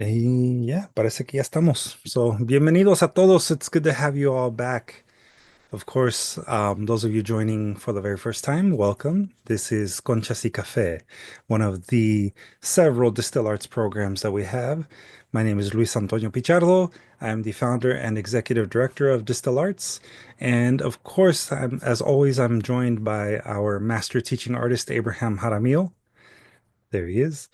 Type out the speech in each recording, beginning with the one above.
Yeah, parece que ya estamos. So, bienvenidos a todos. It's good to have you all back. Of course, those of you joining for the very first time, welcome. This is Conchas y Café, one of the several Distill Arts programs that we have. My name is Luis Antonio Pichardo. I am the founder and executive director of Distill Arts. And of course, as always, I'm joined by our master teaching artist, Abraham Jaramillo. There he is.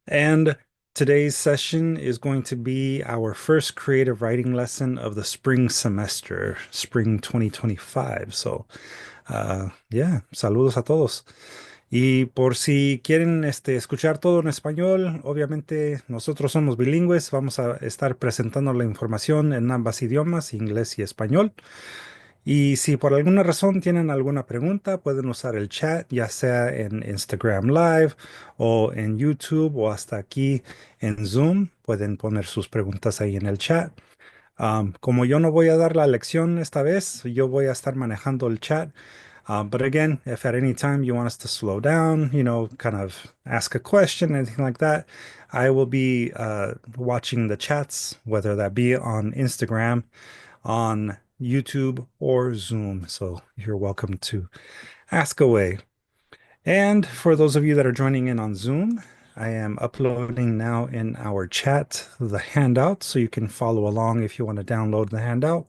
And today's session is going to be our first creative writing lesson of the spring semester, spring 2025. So, yeah, saludos a todos. Y por si quieren escuchar todo en español, obviamente nosotros somos bilingües, vamos a estar presentando la información en ambas idiomas, inglés y español. Y si por alguna razón tienen alguna pregunta, pueden usar el chat, ya sea en Instagram Live o en YouTube o hasta aquí en Zoom. Pueden poner sus preguntas ahí en el chat. Como yo no voy a dar la lección esta vez, yo voy a estar manejando el chat. But again, if at any time you want us to slow down, kind of ask a question, anything like that, I will be watching the chats, whether that be on Instagram, on YouTube, or Zoom. So you're welcome to ask away. And for those of you that are joining in on Zoom, I am uploading now in our chat the handout so you can follow along if you want to download the handout.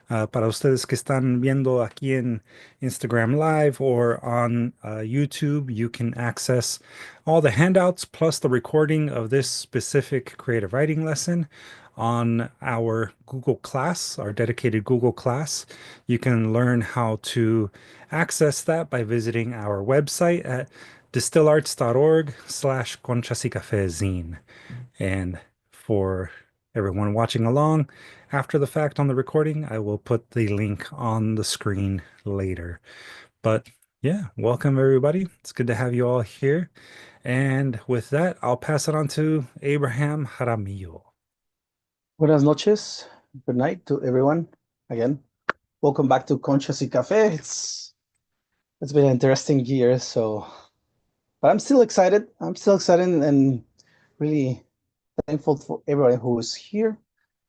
Para ustedes que están viendo aquí en Instagram Live or on YouTube, you can access all the handouts plus the recording of this specific creative writing lesson on our Google Class, our dedicated Google Class. You can learn how to access that by visiting our website at distillarts.org/conchasicafezine. And for everyone watching along after the fact on the recording, I will put the link on the screen later. But yeah, welcome everybody. It's good to have you all here. And with that, I'll pass it on to Abraham Jaramillo. Buenas noches. Good night to everyone. Again, welcome back to Conchas y Café. It's been an interesting year, but I'm still excited. And really thankful for everyone who is here.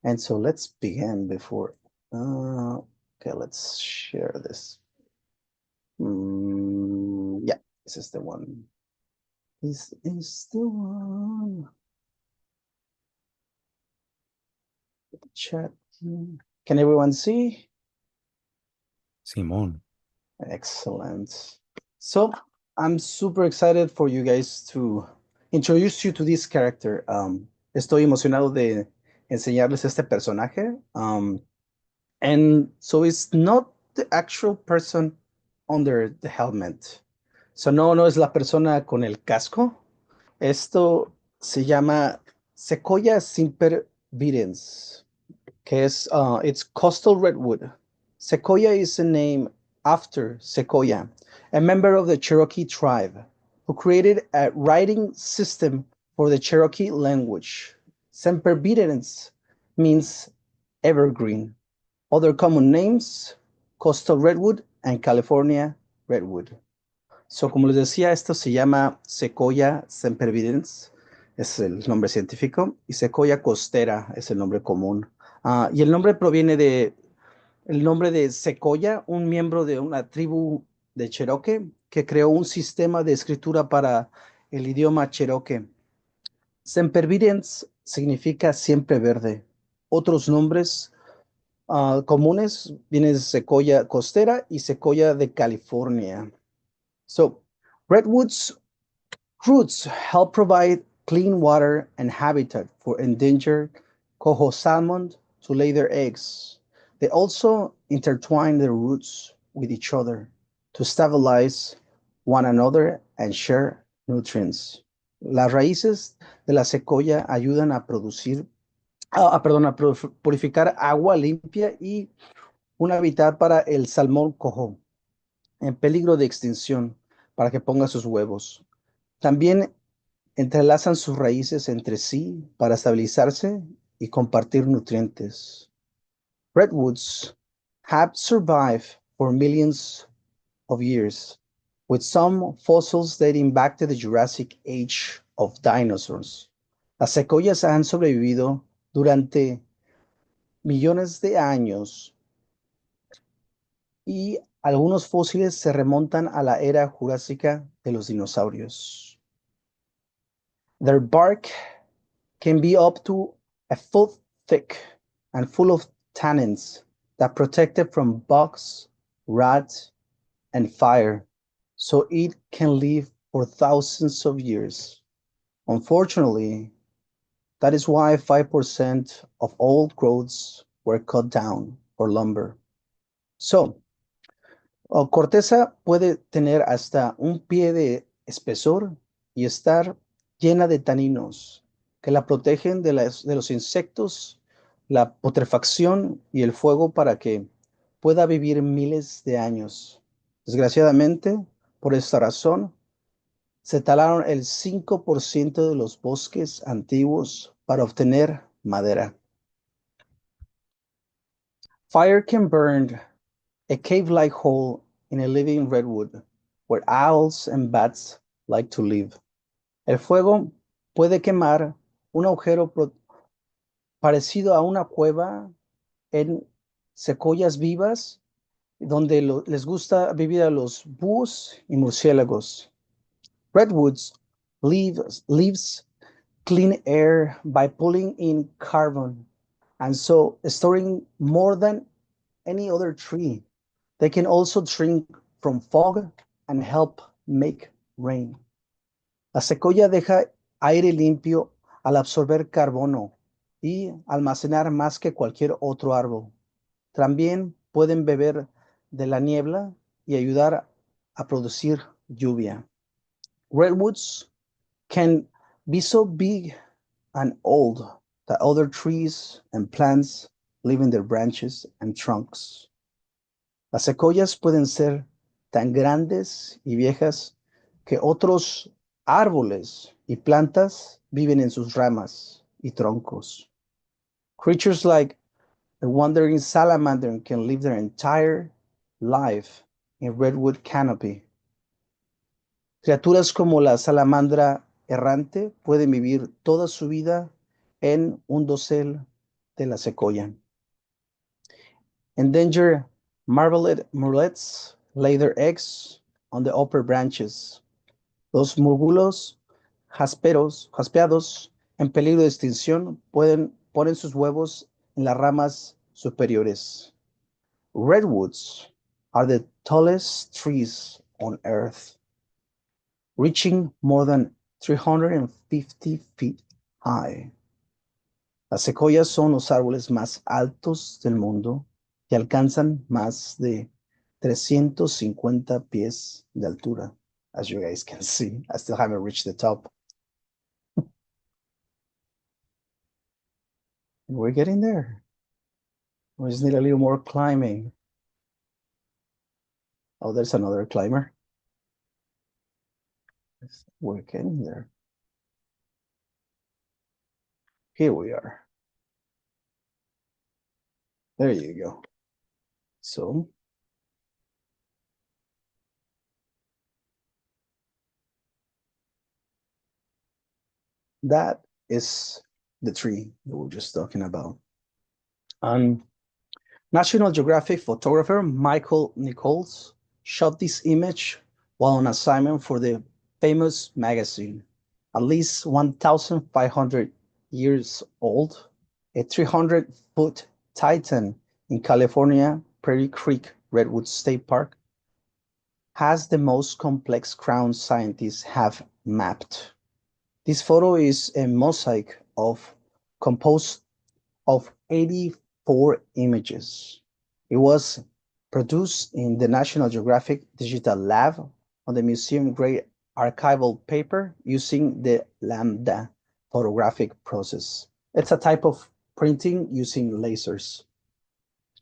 And so let's begin before. Okay, let's share this. Yeah, this is the one. This is the one. Chat. Can everyone see? Simón. Excellent. So I'm super excited for you guys to introduce you to this character. Estoy emocionado de enseñarles este personaje. And so it's not the actual person under the helmet. So no es la persona con el casco. Esto se llama Sequoia sempervirens, que es it's coastal redwood. Sequoia is a name after Sequoia, a member of the Cherokee tribe, who created a writing system for the Cherokee language. Sempervirens means evergreen. Other common names, coastal redwood and California redwood. So, como les decía, esto se llama Sequoia sempervirens, es el nombre científico, y Sequoia costera es el nombre común. Y el nombre proviene el nombre de Sequoia, un miembro de una tribu de Cherokee que creó un sistema de escritura para el idioma Cherokee. Sempervirens significa siempre verde. Otros nombres comunes vienen de Sequoia costera y Sequoia de California. So, redwoods roots help provide clean water and habitat for endangered coho salmon to lay their eggs. They also intertwine their roots with each other to stabilize one another and share nutrients. Las raíces de la secoya ayudan a purificar agua limpia y un hábitat para el salmón coho en peligro de extinción para que ponga sus huevos. También entrelazan sus raíces entre sí para estabilizarse y compartir nutrientes. Redwoods have survived for millions of years, with some fossils dating back to the Jurassic Age of dinosaurs. Las secoyas han sobrevivido durante millones de años y algunos fósiles se remontan a la era jurásica de los dinosaurios. Their bark can be up to a foot thick and full of tannins that protect it from bugs, rats, and fire, so it can live for thousands of years. Unfortunately, that is why 5% of all growths were cut down for lumber. So, corteza puede tener hasta un pie de espesor y estar llena de taninos que la protegen de los insectos, la putrefacción y el fuego para que pueda vivir miles de años. Desgraciadamente, por esta razón, se talaron el 5% de los bosques antiguos para obtener madera. Fire can burn a cave-like hole in a living redwood where owls and bats like to live. El fuego puede quemar un agujero parecido a una cueva en secoyas vivas donde les gusta vivir a los búhos y murciélagos. Redwoods leaves clean air by pulling in carbon and so storing more than any other tree. They can also drink from fog and help make rain. La secoya deja aire limpio al absorber carbono y almacenar más que cualquier otro árbol. También pueden beber de la niebla y ayudar a producir lluvia. Redwoods can be so big and old that other trees and plants live in their branches and trunks. Las secoyas pueden ser tan grandes y viejas que otros árboles y plantas viven en sus ramas y troncos. Creatures like the wandering salamander can live their entire life in redwood canopy. Criaturas como la salamandra errante pueden vivir toda su vida en un dosel de la secoya. Endangered marbled murrelets lay their eggs on the upper branches. Los múrgulos jaspeados en peligro de extinción ponen sus huevos en las ramas superiores. Redwoods are the tallest trees on earth, reaching more than 350 feet high. Las secoyas son los árboles más altos del mundo y alcanzan más de 350 pies de altura. As you guys can see, I still haven't reached the top. And we're getting there. We just need a little more climbing. Oh, there's another climber. We're getting there. Here we are. There you go. So, that is the tree that we're just talking about. National Geographic photographer Michael Nichols shot this image while on assignment for the famous magazine. At least 1,500 years old, a 300-foot titan in California, Prairie Creek Redwood State Park, has the most complex crown scientists have mapped. This photo is a mosaic composed of 84 images. It was produced in the National Geographic Digital Lab on the museum-grade archival paper using the Lambda photographic process. It's a type of printing using lasers.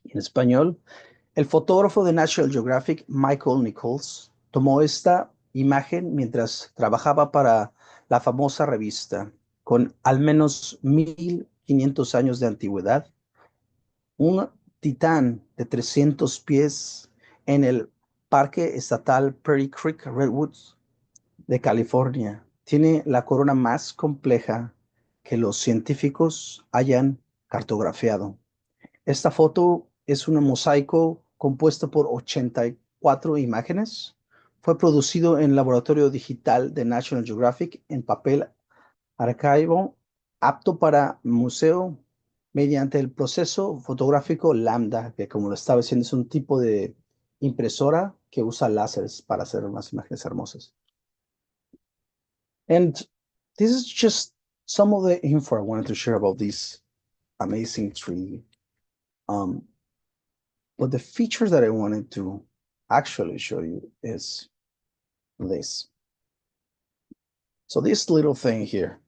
En español, el fotógrafo de National Geographic, Michael Nichols, tomó esta imagen mientras trabajaba para la famosa revista, con al menos 1,500 años de antigüedad, un titán de 300 pies en el Parque Estatal Prairie Creek Redwoods de California. Tiene la corona más compleja que los científicos hayan cartografiado. Esta foto es un mosaico compuesto por 84 imágenes. Fue producido en el laboratorio digital de National Geographic en papel archivo apto para museo mediante el proceso fotográfico Lambda, que como lo estaba diciendo es un tipo de impresora que usa láseres para hacer unas imágenes hermosas. And this is just some of the info I wanted to share about this amazing tree. Um, but the features that I wanted to actually show you is this. So this little thing here,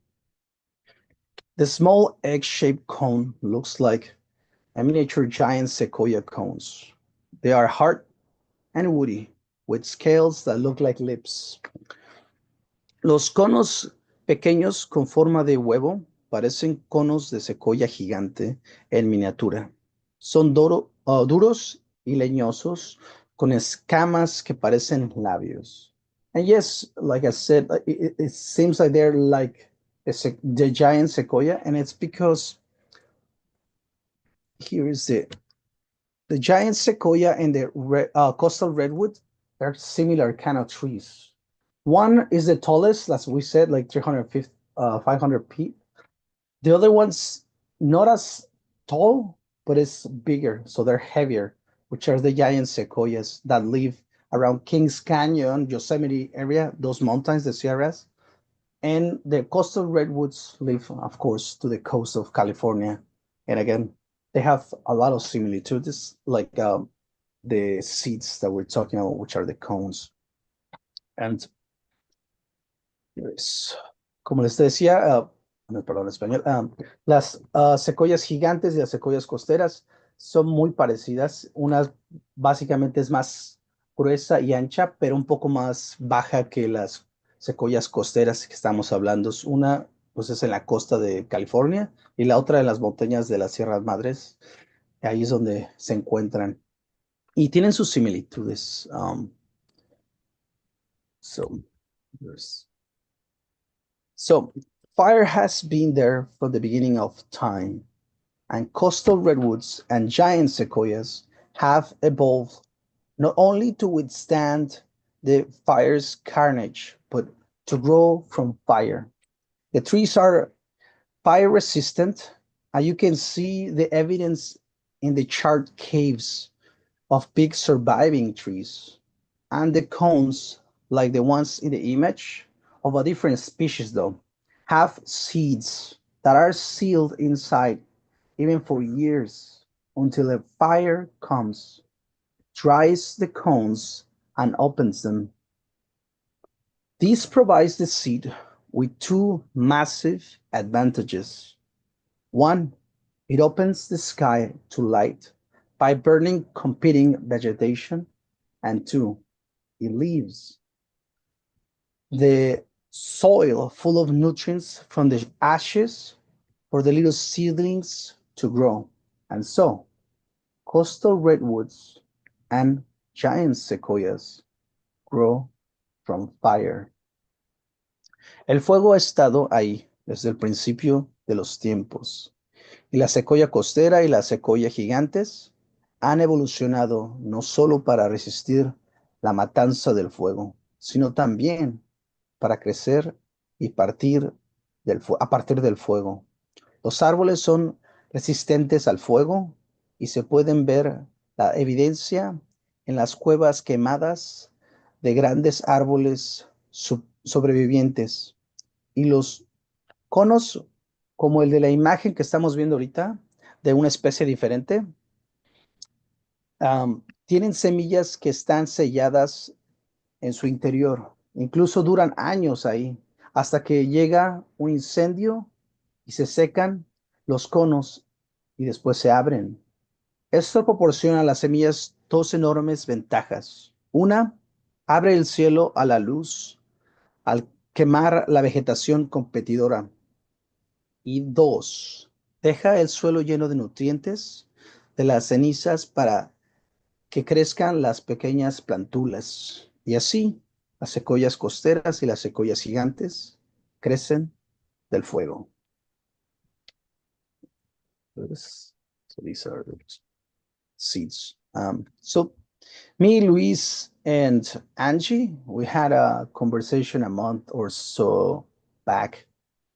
the small egg-shaped cone looks like a miniature giant sequoia cones. They are hard and woody, with scales that look like lips. Los conos pequeños con forma de huevo parecen conos de secoya gigante en miniatura. Son duros y leñosos con escamas que parecen labios. And yes, like I said, it seems like they're like the giant sequoia, and it's because here is the giant sequoia and the coastal redwood are similar kind of trees. One is the tallest, as we said, like 350, 500 feet. The other one's not as tall, but it's bigger, so they're heavier, which are the giant sequoias that live around Kings Canyon, Yosemite area, those mountains, the Sierras. And the coastal redwoods live, of course, to the coast of California. And again, they have a lot of similitudes, like the seeds that we're talking about, which are the cones. And pues, como les decía, no, perdón, español, las secoyas gigantes y las secoyas costeras son muy parecidas. Una básicamente es más gruesa y ancha, pero un poco más baja que las secoyas costeras que estamos hablando. Una pues es en la costa de California y la otra en las montañas de las Sierras Madres. Ahí es donde se encuentran y tienen sus similitudes. So, there's So, fire has been there from the beginning of time, and coastal redwoods and giant sequoias have evolved not only to withstand the fire's carnage, but to grow from fire. The trees are fire resistant, and you can see the evidence in the charred caves of big surviving trees. And the cones, like the ones in the image, of a different species though, have seeds that are sealed inside even for years until a fire comes, dries the cones, and opens them. This provides the seed with two massive advantages. One, it opens the sky to light by burning competing vegetation. And two, it leaves the soil full of nutrients from the ashes for the little seedlings to grow. And so, coastal redwoods and giant sequoias grow from fire. El fuego ha estado ahí desde el principio de los tiempos. Y la secoya costera y la secoya gigantes han evolucionado no solo para resistir la matanza del fuego, sino también para crecer y a partir del fuego. Los árboles son resistentes al fuego y se pueden ver la evidencia en las cuevas quemadas de grandes árboles sobrevivientes y los conos como el de la imagen que estamos viendo ahorita, de una especie diferente, tienen semillas que están selladas en su interior. Incluso duran años ahí, hasta que llega un incendio y se secan los conos y después se abren. Esto proporciona a las semillas dos enormes ventajas. Una, abre el cielo a la luz al quemar la vegetación competidora. Y dos, deja el suelo lleno de nutrientes de las cenizas para que crezcan las pequeñas plantulas. Y así, las secoyas costeras y las secoyas gigantes crecen del fuego. This. So these are the seeds. So me, Luis, and Angie, we had a conversation a month or so back.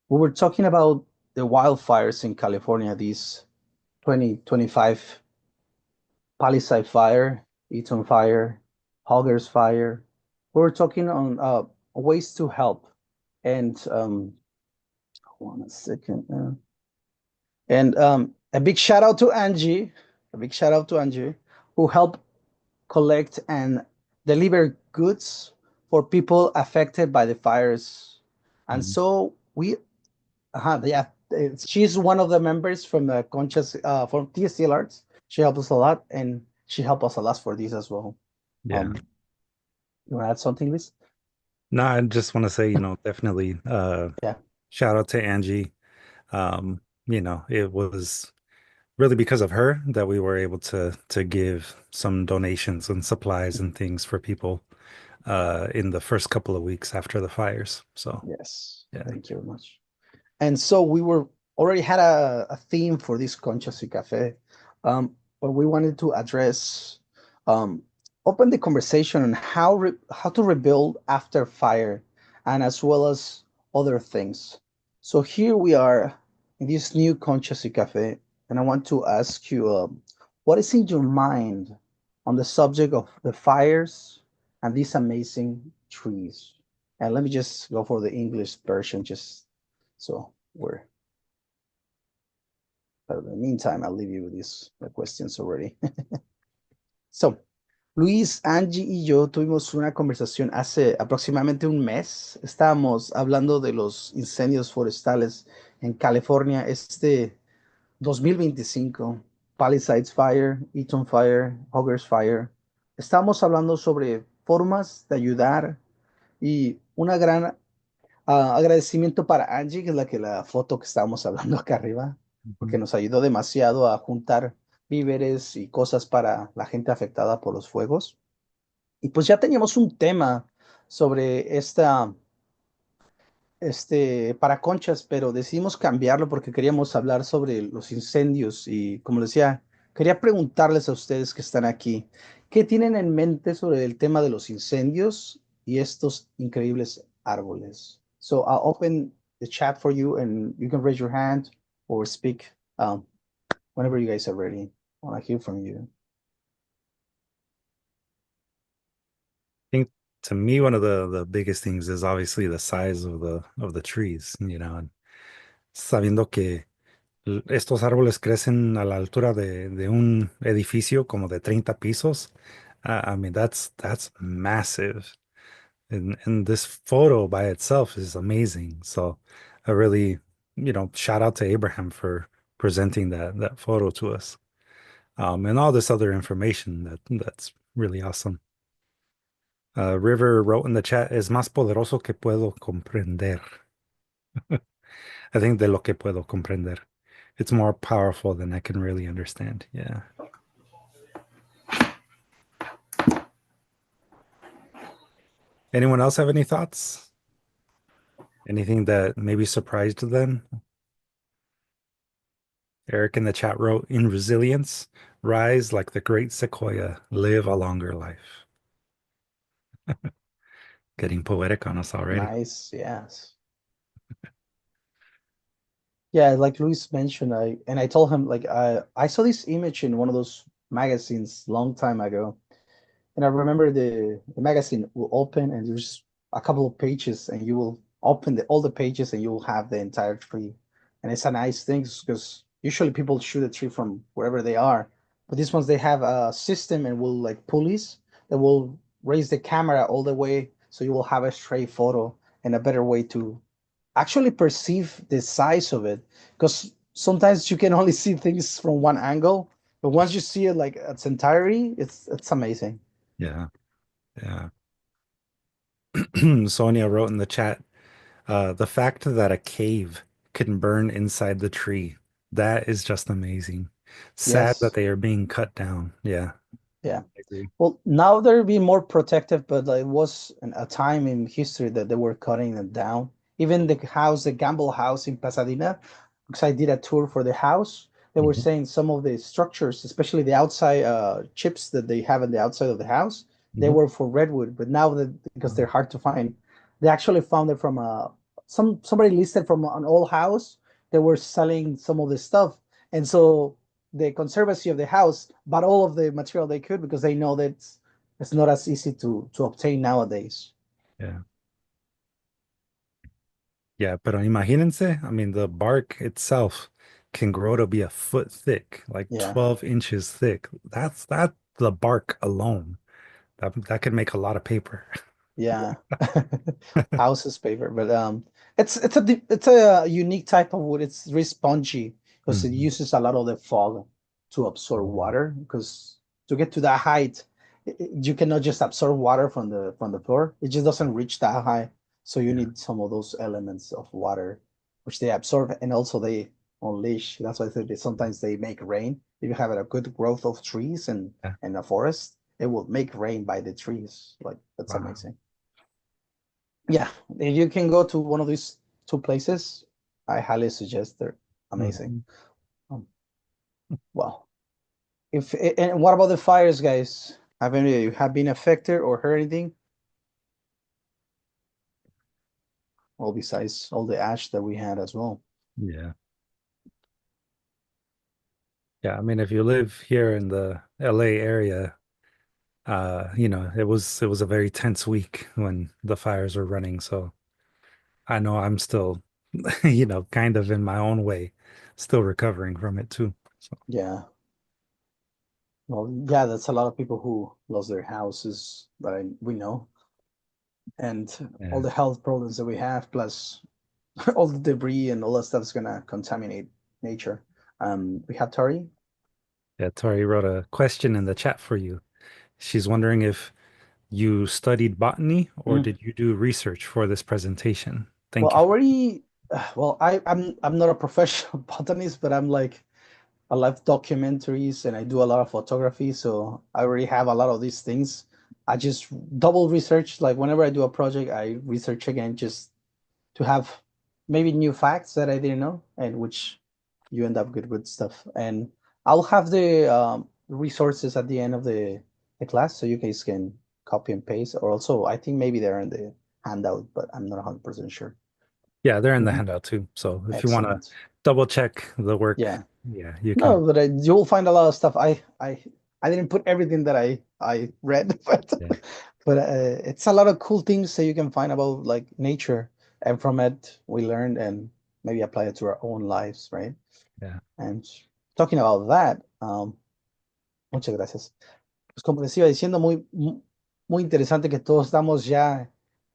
We were talking about the wildfires in California, these 2025 Palisade Fire, Eaton Fire, Hoggers Fire. We were talking on ways to help. And hold on a second. And a big shout out to Angie, a big shout out to Angie, who helped collect and deliver goods for people affected by the fires. And Mhm. so yeah, she's one of the members from the Conchas, from TSTL Arts. She helped us a lot, and she helped us a lot for this as well. Yeah. Um, you want to add something, Liz? No, I just want to say, definitely Yeah. shout out to Angie. It was really because of her that we were able to give some donations and supplies and things for people in the first couple of weeks after the fires. So, Yes. yeah. Thank you very much. And so we were already had a theme for this Conchas y Café, but we wanted to address, um, open the conversation on how to rebuild after fire, and as well as other things. So here we are in this new Conchas y Café, and I want to ask you, what is in your mind on the subject of the fires and these amazing trees? And let me just go for the English version, just so we're, but in the meantime, I'll leave you with these questions already. So, Luis, Angie y yo tuvimos una conversación hace aproximadamente un mes. Estábamos hablando de los incendios forestales en California este 2025, Palisades Fire, Eaton Fire, Hoggers Fire. Estábamos hablando sobre formas de ayudar y una gran agradecimiento para Angie, que es la foto que estábamos hablando acá arriba, porque Mhm. nos ayudó demasiado a juntar víveres y cosas para la gente afectada por los fuegos. Y pues ya teníamos un tema sobre para Conchas, pero decidimos cambiarlo porque queríamos hablar sobre los incendios y, como les decía, quería preguntarles a ustedes que están aquí, ¿qué tienen en mente sobre el tema de los incendios y estos increíbles árboles? So I'll open the chat for you and you can raise your hand or speak whenever you guys are ready. I want to hear from you. I think to me, one of the biggest things is obviously the size of the trees, and sabiendo que estos árboles crecen a la altura de un edificio como de 30 pisos. I mean, that's massive. And this photo by itself is amazing. So I really, shout out to Abraham for presenting that photo to us. And all this other information that's really awesome. River wrote in the chat, es más poderoso que puedo comprender. I think de lo que puedo comprender. It's more powerful than I can really understand. Yeah. Anyone else have any thoughts? Anything that maybe surprised them? Eric in the chat wrote, in resilience, rise like the great sequoia, live a longer life. Getting poetic on us already. Nice, yes. Yeah, like Luis mentioned, I told him like I saw this image in one of those magazines long time ago. And I remember the magazine will open and there's a couple of pages and you will open all the pages and you will have the entire tree. And it's a nice thing because usually people shoot a tree from wherever they are. But these ones, they have a system and will like pulleys that will raise the camera all the way. So you will have a straight photo and a better way to actually perceive the size of it. Because sometimes you can only see things from one angle. But once you see it like its entirety, it's amazing. Yeah. Yeah. Sonia wrote in the chat, the fact that a cave can burn inside the tree, that is just amazing. Sad that Yes. they are being cut down. Yeah, Yeah. I agree. Well, now they're being more protective, but it was a time in history that they were cutting them down. Even the Gamble House in Pasadena, because I did a tour for the house, they were Hmm. saying some of the structures, especially the outside chips that they have in the outside of the house, they Hmm. were for redwood. But now that because they're hard to find, they actually found it from somebody listed from an old house. They were selling some of the stuff, and so the conservancy of the house bought all of the material they could because they know that it's not as easy to obtain nowadays. Yeah. Yeah, but imagínense, I mean, the bark itself can grow to be a foot thick, like Yeah. 12 inches thick. That's the bark alone. That could make a lot of paper. Yeah, house's paper, but it's a unique type of wood. It's very spongy because it Mhm. uses a lot of the fog to absorb Oh, water. Because to get to that height, you cannot just absorb water from the floor. It just doesn't reach that high. So you yeah. need some of those elements of water, which they absorb and also they unleash. That's why I said that sometimes they make rain. If you have a good growth of trees Yeah. and a forest, it will make rain by the trees. Like that's Wow. amazing. Yeah, if you can go to one of these two places, I highly suggest they're amazing. Mhm. Um, well, if and what about the fires, guys? Have any of you have been affected or heard anything? Well, besides all the ash that we had as well. Yeah. Yeah. I mean, if you live here in the LA area, it was a very tense week when the fires were running. So I know I'm still, kind of in my own way, still recovering from it too. So Yeah. Well, yeah, that's a lot of people who lost their houses that we know, and all yeah. the health problems that we have, plus all the debris and all that stuff is gonna contaminate nature. We have Tori. Yeah, Tori wrote a question in the chat for you. She's wondering if you studied botany or did you do research for this presentation? Well, Thank I you for. already, well, I'm not a professional botanist, but I'm like I love documentaries and I do a lot of photography, so I already have a lot of these things. I just double research, like whenever I do a project, I research again just to have maybe new facts that I didn't know, and which you end up with good stuff. And I'll have the resources at the end of the class, so you guys can copy and paste. Or also, I think maybe they're in the handout, but I'm not 100% sure. Yeah, they're in the Mhm. handout too. So if you want to Excellent. double check the work, Yeah. yeah, you can. No, but you'll find a lot of stuff. I didn't put everything that I read, Yeah, but it's a lot of cool things that you can find about like nature, and from it we learn and maybe apply it to our own lives, right? yeah, And talking about that, muchas gracias. Pues como les iba diciendo, muy interesante que todos estamos ya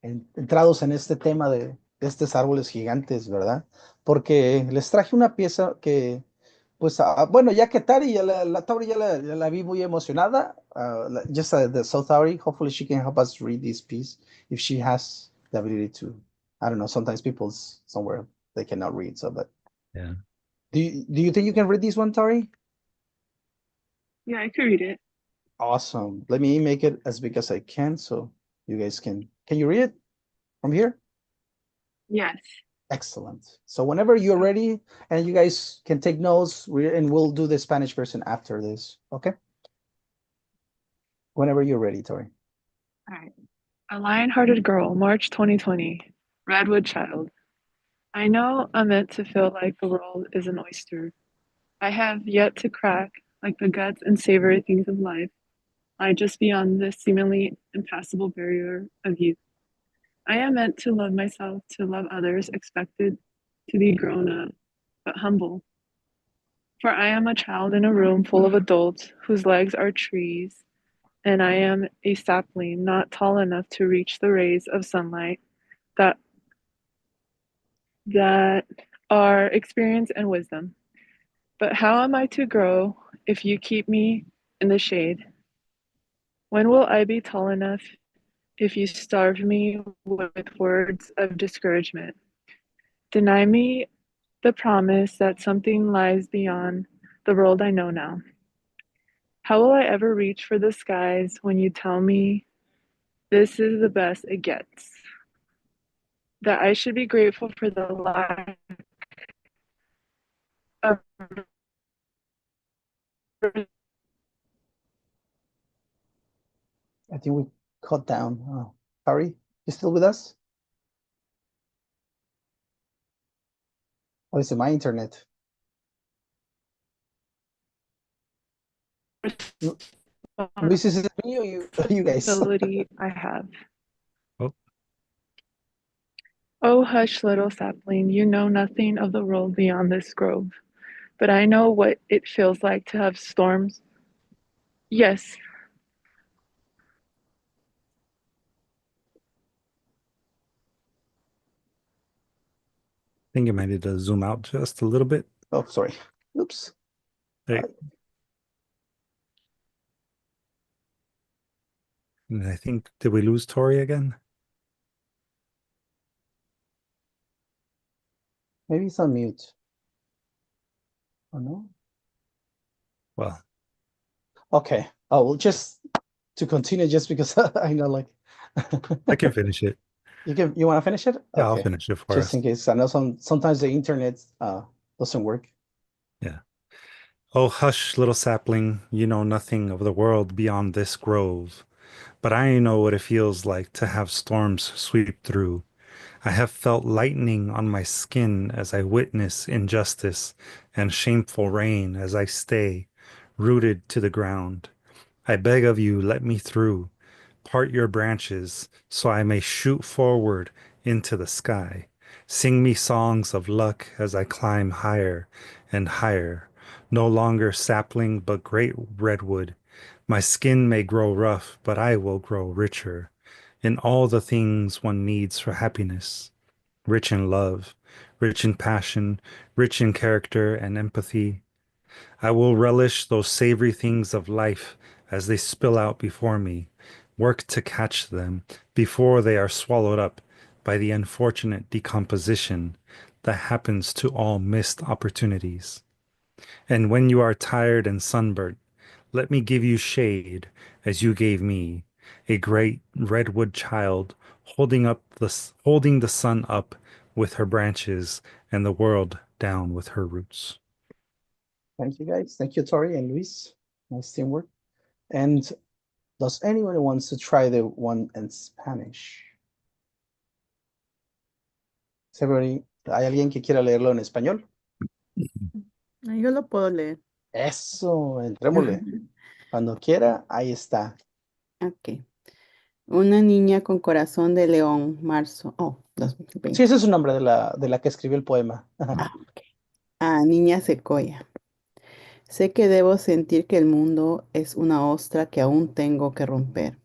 entrados en este tema de estos árboles gigantes, ¿verdad? Porque les traje una pieza que, pues, bueno, ya que Tari, la Tauri ya la vi muy emocionada, just the South Tauri, hopefully she can help us read this piece if she has the ability to. I don't know, sometimes people's somewhere they cannot read, so, but yeah. do you think you can read this one, Tari? Yeah, I could read it. Awesome. Let me make it as big as I can so you guys can you read it from here? Yes. Excellent. So whenever you're ready and you guys can take notes, and we'll do the Spanish version after this. Okay? Whenever you're ready, Tori. All right. A Lion-Hearted Girl, March 2020. Redwood Child. I know I'm meant to feel like the world is an oyster. I have yet to crack like the guts and savory things of life lie just beyond the seemingly impassable barrier of youth. I am meant to love myself, to love others, expected to be grown up, but humble. For I am a child in a room full of adults whose legs are trees, and I am a sapling not tall enough to reach the rays of sunlight that that are experience and wisdom. But how am I to grow if you keep me in the shade? When will I be tall enough if you starve me with words of discouragement? Deny me the promise that something lies beyond the world I know now. How will I ever reach for the skies when you tell me this is the best it gets? That I should be grateful for the lack of I think we cut down. Harry, you still with us? Or is it my internet? Luis, is it me or you, you guys? Responsibility I have. Oh, Oh, hush, little sapling, you know nothing of the world beyond this grove. But I know what it feels like to have storms. Yes, I think you might need to zoom out just a little bit. Oh, sorry. Oops. There. And I think, did we lose Tori again? Maybe it's on mute. Oh no? Well, Okay. Oh, well, just to continue, just because I know, like, I can finish it. you want to finish it? Yeah, I'll Okay. finish it for Just us. in case. I know sometimes the internet doesn't work. Yeah. Oh, hush, little sapling, you know nothing of the world beyond this grove. But I know what it feels like to have storms sweep through. I have felt lightning on my skin as I witness injustice and shameful rain as I stay rooted to the ground. I beg of you, let me through. Part your branches so I may shoot forward into the sky. Sing me songs of luck as I climb higher and higher. No longer sapling, but great redwood. My skin may grow rough, but I will grow richer in all the things one needs for happiness. Rich in love, rich in passion, rich in character and empathy. I will relish those savory things of life as they spill out before me, work to catch them before they are swallowed up by the unfortunate decomposition that happens to all missed opportunities. And when you are tired and sunburnt, let me give you shade as you gave me, a great redwood child holding the sun up with her branches and the world down with her roots. Thank you, guys. Thank you, Tori and Luis. Nice teamwork. And does anyone wants to try the one in Spanish? Is everybody, ¿hay alguien que quiera leerlo en español? Yo lo puedo leer. Eso, entrémosle. Cuando quiera, ahí está. Ok. Una niña con corazón de león, marzo. Oh, Sí, 2020. ese es su nombre de la que escribió el poema. Ok. Ah, niña secoya. Sé que debo sentir que el mundo es una ostra que aún tengo que romper,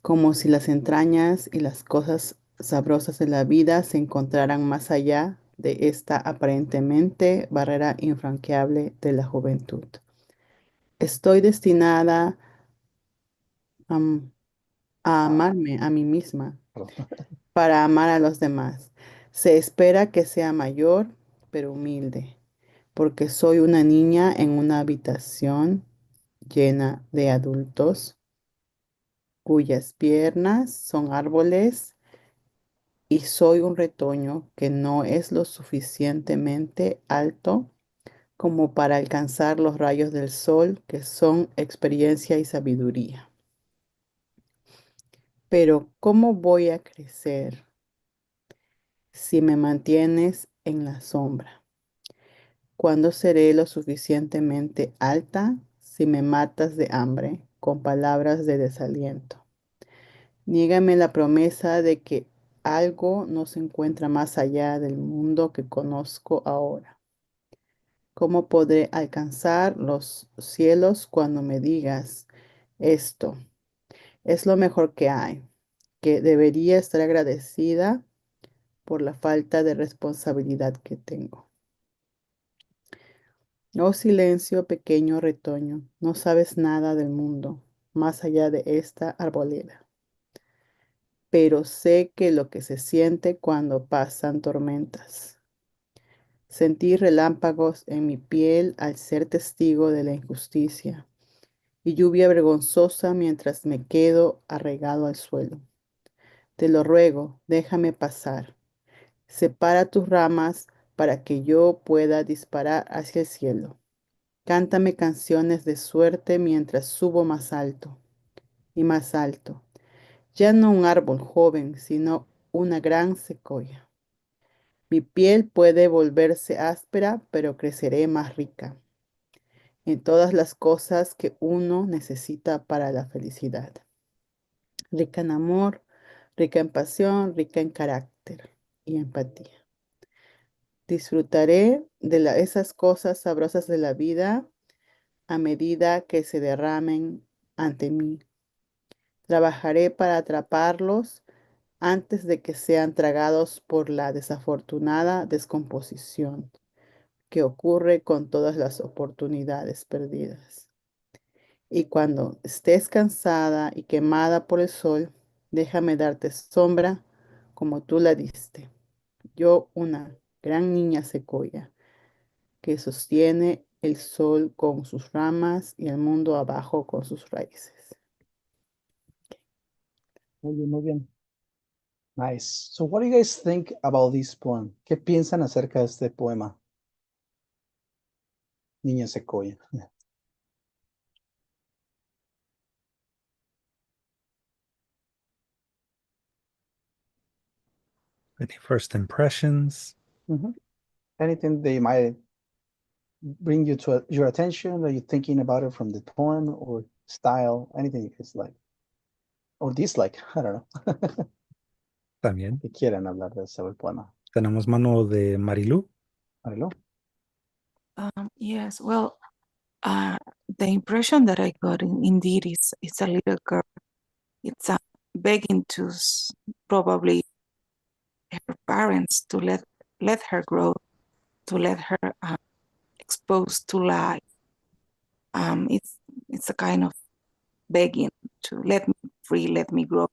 como si las entrañas y las cosas sabrosas de la vida se encontraran más allá de esta aparentemente barrera infranqueable de la juventud. Estoy destinada am, a amarme a mí misma para amar a los demás. Se espera que sea mayor, pero humilde, porque soy una niña en una habitación llena de adultos cuyas piernas son árboles y soy un retoño que no es lo suficientemente alto como para alcanzar los rayos del sol que son experiencia y sabiduría. Pero ¿cómo voy a crecer si me mantienes en la sombra? ¿Cuándo seré lo suficientemente alta si me matas de hambre con palabras de desaliento? Niégame la promesa de que algo no se encuentra más allá del mundo que conozco ahora. ¿Cómo podré alcanzar los cielos cuando me digas esto? Es lo mejor que hay, que debería estar agradecida por la falta de responsabilidad que tengo. Oh silencio, pequeño retoño, no sabes nada del mundo más allá de esta arboleda, pero sé que lo que se siente cuando pasan tormentas. Sentí relámpagos en mi piel al ser testigo de la injusticia y lluvia vergonzosa mientras me quedo arraigado al suelo. Te lo ruego, déjame pasar. Separa tus ramas para que yo pueda disparar hacia el cielo. Cántame canciones de suerte mientras subo más alto y más alto. Ya no un árbol joven, sino una gran secoya. Mi piel puede volverse áspera, pero creceré más rica en todas las cosas que uno necesita para la felicidad. Rica en amor, rica en pasión, rica en carácter y empatía. Disfrutaré de esas cosas sabrosas de la vida a medida que se derramen ante mí. Trabajaré para atraparlos antes de que sean tragados por la desafortunada descomposición que ocurre con todas las oportunidades perdidas. Y cuando estés cansada y quemada por el sol, déjame darte sombra como tú la diste. Yo, una gran niña secoya, que sostiene el sol con sus ramas y el mundo abajo con sus raíces. Muy bien, muy bien. Nice. So what do you guys think about this poem? ¿Qué piensan acerca de este poema? Niña Secoya. Any first impressions? Mhm. Anything they might bring you to your attention? Are you thinking about it from the poem or style? Anything you guys like or dislike? I don't know. También. Que quieran hablar de sobre el poema. Tenemos mano de Marilu. Marilu? Yes, well, the impression that I got indeed is it's a little girl. It's begging to probably her parents to let her grow, to let her exposed to life. It's a kind of begging to let me free, let me grow,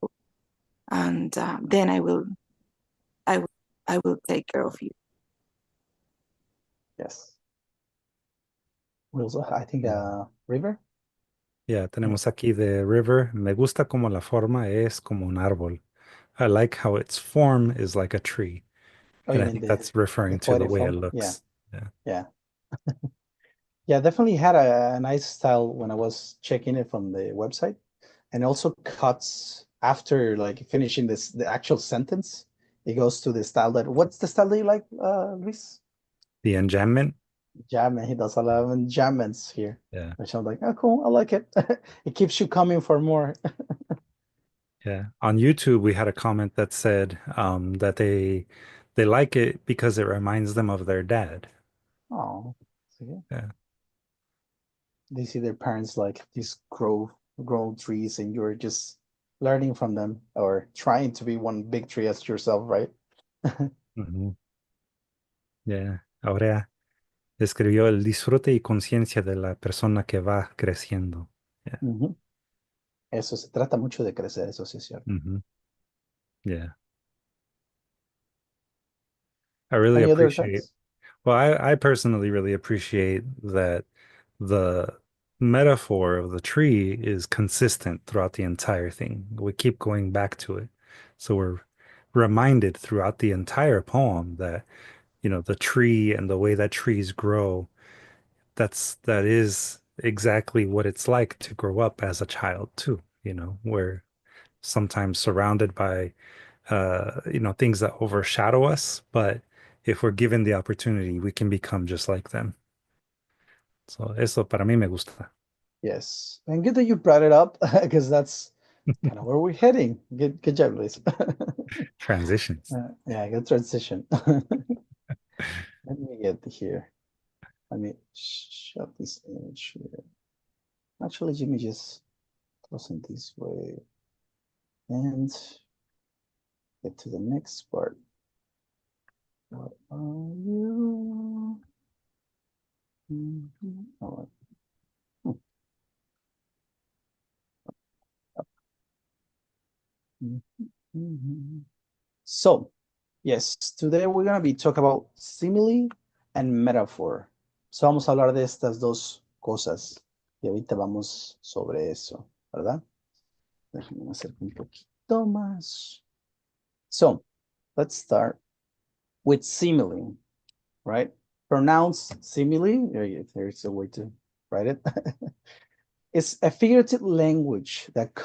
and then I will I will take care of you. Yes. Also, I think River. Ya, tenemos aquí de River. Me gusta como la forma es como un árbol. I like how its form is like a tree. Oh, And you I mean think the that's referring to the poetic way it form? Yeah, looks. Yeah. yeah. Yeah, definitely had a nice style when I was checking it from the website. And also cuts after like finishing the actual sentence. It goes to the style that what's the style that you like, Luis? The enjambment. Jam, he does a lot of enjambments here. Yeah. Which I'm like, oh cool, I like it. It keeps you coming for more. Yeah. On YouTube, we had a comment that said that they like it because it reminds them of their dad. Oh, see? Yeah. They see their parents like these grow trees and you're just learning from them or trying to be one big tree as yourself, right? Ujú. Yeah. Ahora escribió el disfrute y conciencia de la persona que va creciendo. Yeah. Ujú. Eso se trata mucho de crecer, eso sí es cierto. Mhm. Yeah. I really Any other appreciate, thoughts? well, I personally really appreciate that the metaphor of the tree is consistent throughout the entire thing. We keep going back to it. So we're reminded throughout the entire poem that, the tree and the way that trees grow, that is exactly what it's like to grow up as a child too, where sometimes surrounded by things that overshadow us, but if we're given the opportunity, we can become just like them. So eso para mí me gusta. Yes. And good that you brought it up because that's kind of where we're heading. Good job, Luis. Transitions. Yeah, good transition. Let me get here. Let me shut this image here. Actually, let me just close it this way and get to the next part. What are you? Oh, So, yes, today we're going to be talking about simile and metaphor. So vamos a hablar de estas dos cosas y ahorita vamos sobre eso, ¿verdad? Déjenme hacer un poquito más. So, let's start with simile, right? Pronounce simile. There's a way to write it. It's a figurative language that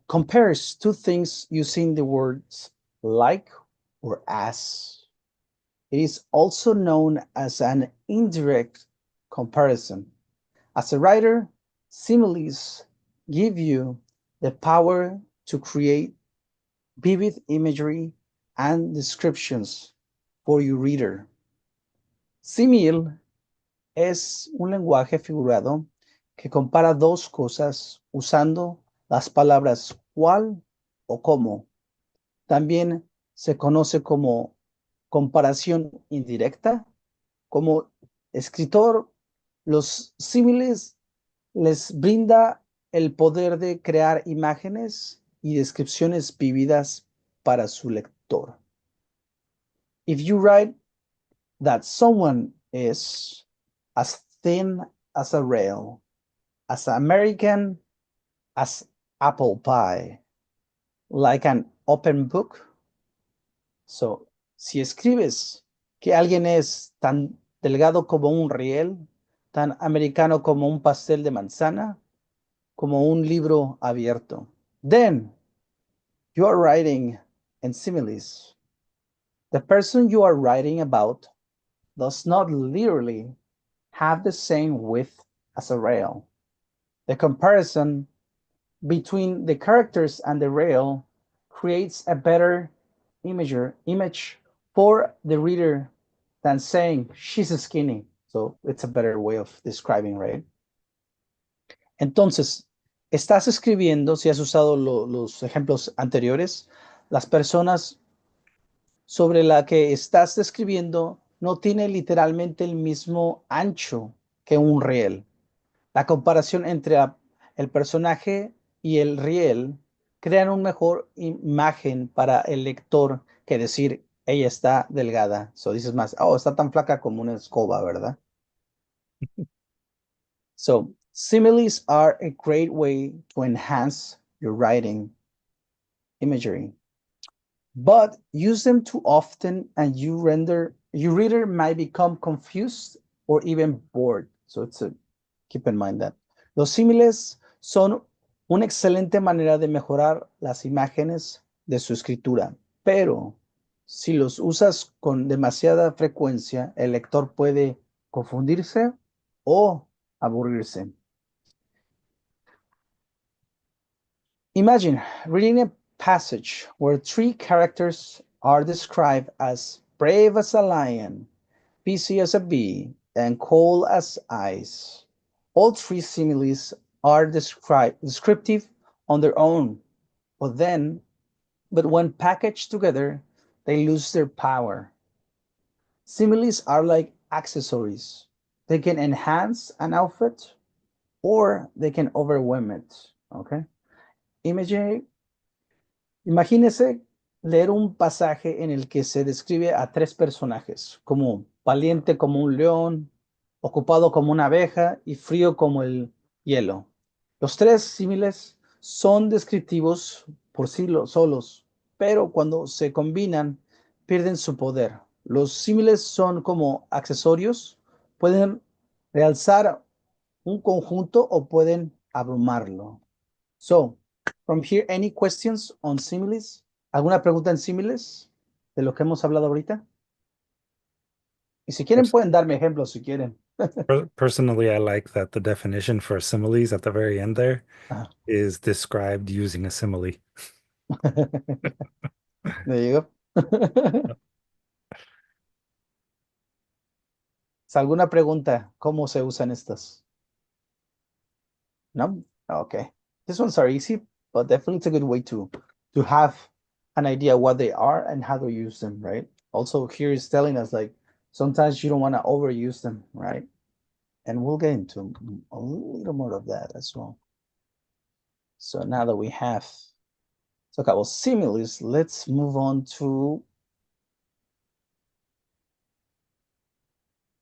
compares two things using the words like or as. It is also known as an indirect comparison. As a writer, similes give you the power to create vivid imagery and descriptions for your reader. Simile es un lenguaje figurado que compara dos cosas usando las palabras cuál o cómo. También se conoce como comparación indirecta. Como escritor, los símiles les brinda el poder de crear imágenes y descripciones vividas para su lector. If you write that someone is as thin as a rail, as American as apple pie, like an open book. So, si escribes que alguien es tan delgado como un riel, tan americano como un pastel de manzana, como un libro abierto, then you are writing in similes. The person you are writing about does not literally have the same width as a rail. The comparison between the characters and the rail creates a better image for the reader than saying she's skinny. So it's a better way of describing, right? Entonces, estás escribiendo, si has usado los ejemplos anteriores, las personas sobre la que estás describiendo no tiene literalmente el mismo ancho que un riel. La comparación entre el personaje y el riel crean una mejor imagen para el lector que decir, ella está delgada. So dices más, oh, está tan flaca como una escoba, ¿verdad? So similes are a great way to enhance your writing imagery. But use them too often and your reader might become confused or even bored. So keep in mind that. Los símiles son una excelente manera de mejorar las imágenes de su escritura, pero si los usas con demasiada frecuencia, el lector puede confundirse o aburrirse. Imagine reading a passage where three characters are described as brave as a lion, busy as a bee, and cold as ice. All three similes are descriptive on their own, but when packaged together, they lose their power. Similes are like accessories. They can enhance an outfit or they can overwhelm it. Okay? Imagínese leer un pasaje en el que se describe a tres personajes, como valiente como un león, ocupado como una abeja y frío como el hielo. Los tres símiles son descriptivos por sí solos, pero cuando se combinan pierden su poder. Los símiles son como accesorios, pueden realzar un conjunto o pueden abrumarlo. So, from here, any questions on similes? ¿Alguna pregunta en similes de lo que hemos hablado ahorita? Y si quieren, pueden darme ejemplos si quieren. Personally, I like that the definition for similes at the very end there is described using a simile. There you go. ¿Alguna pregunta? ¿Cómo se usan estas? No? Okay. These ones are easy, but definitely it's a good way to have an idea what they are and how to use them, right? Also, here is telling us like sometimes you don't want to overuse them, right? And we'll get into a little more of that as well. So now that we have talked about similes, let's move on to